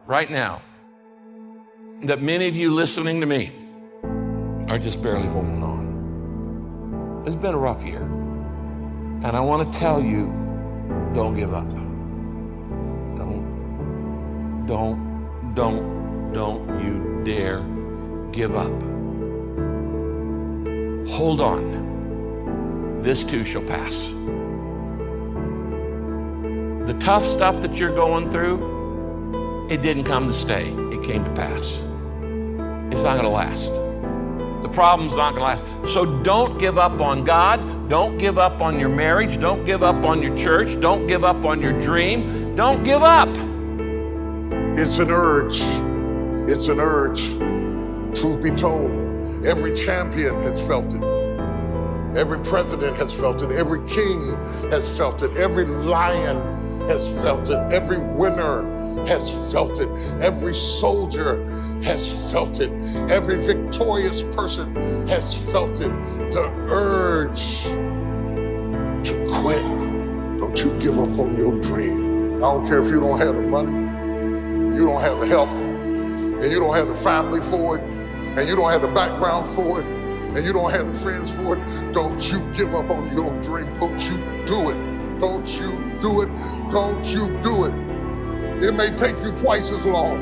right now that many of you listening to me are just barely holding on. It's been a rough year. And I want to tell you, don't give up. Don't you dare give up. Hold on. This too shall pass. The tough stuff that you're going through, it didn't come to stay. It came to pass. It's not going to last. The problem's not going to last. So don't give up on God. Don't give up on your marriage. Don't give up on your church. Don't give up on your dream. Don't give up. It's an urge. It's an urge. Truth be told, every champion has felt it. Every president has felt it. Every king has felt it. Every lion has felt it. Every winner has felt it. Every soldier has felt it. Every victorious person has felt it. The urge to quit. Don't you give up on your dream. I don't care if you don't have the money, you don't have the help, and you don't have the family for it, and you don't have the background for it, and you don't have the friends for it. Don't you give up on your dream. Don't you do it. Don't you do it. Don't you do it. It may take you twice as long.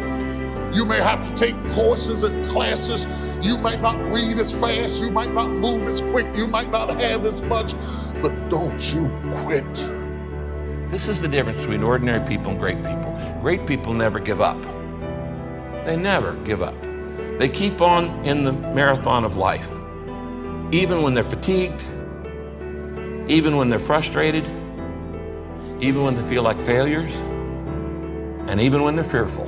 You may have to take courses and classes. You might not read as fast. You might not move as quick. You might not have as much, but don't you quit. This is the difference between ordinary people and great people. Great people never give up. They never give up. They keep on in the marathon of life. Even when they're fatigued, even when they're frustrated, even when they feel like failures, and even when they're fearful.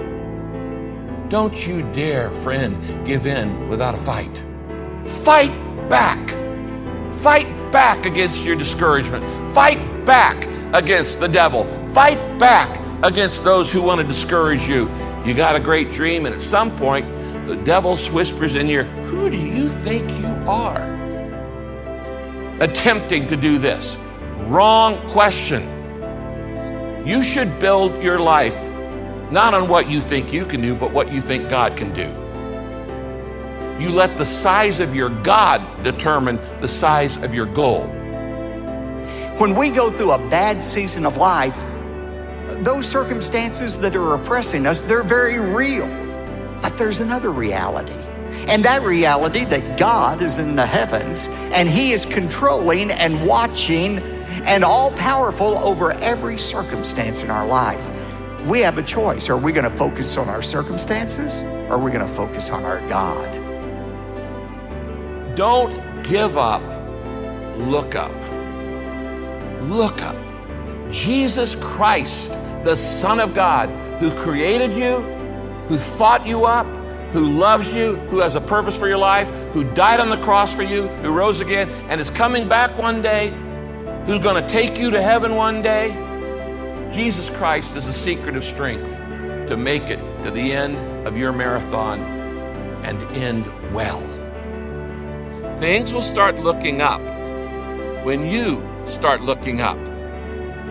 Don't you dare, friend, give in without a fight. Fight back. Fight back against your discouragement. Fight back against the devil. Fight back against those who want to discourage you. You got a great dream, and at some point, the devil whispers in your ear, who do you think you are? Attempting to do this. Wrong question. You should build your life not on what you think you can do, but what you think God can do. You let the size of your God determine the size of your goal. When we go through a bad season of life, those circumstances that are oppressing us, they're very real. But there's another reality. And that reality that God is in the heavens and He is controlling and watching and all-powerful over every circumstance in our life. We have a choice. Are we going to focus on our circumstances, or are we going to focus on our God? Don't give up. Look up. Look up. Jesus Christ, the Son of God, who created you, who thought you up, who loves you, who has a purpose for your life, who died on the cross for you, who rose again, and is coming back one day, who's going to take you to heaven one day. Jesus Christ is the secret of strength to make it to the end of your marathon and end well. Things will start looking up when you start looking up.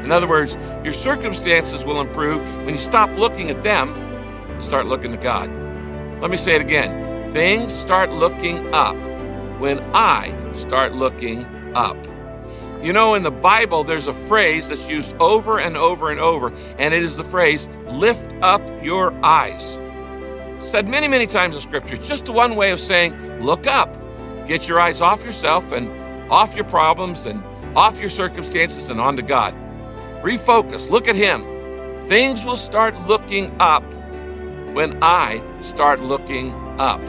In other words, your circumstances will improve when you stop looking at them and start looking to God. Let me say it again. Things start looking up when I start looking up. You know, in the Bible, there's a phrase that's used over and over and over, and it is the phrase, lift up your eyes. It's said many, many times in Scripture. It's just one way of saying, look up. Get your eyes off yourself and off your problems and off your circumstances and onto God. Refocus. Look at Him. Things will start looking up when I start looking up.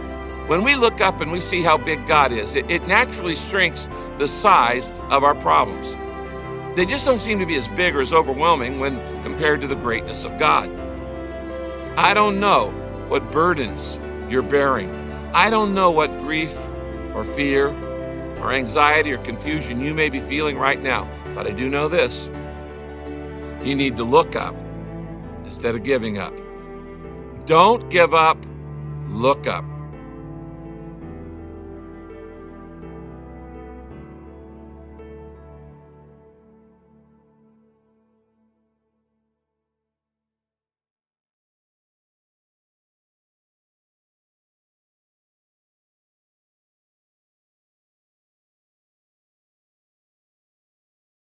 When we look up and we see how big God is, it naturally shrinks the size of our problems. They just don't seem to be as big or as overwhelming when compared to the greatness of God. I don't know what burdens you're bearing. I don't know what grief or fear or anxiety or confusion you may be feeling right now, but I do know this. You need to look up instead of giving up. Don't give up, look up.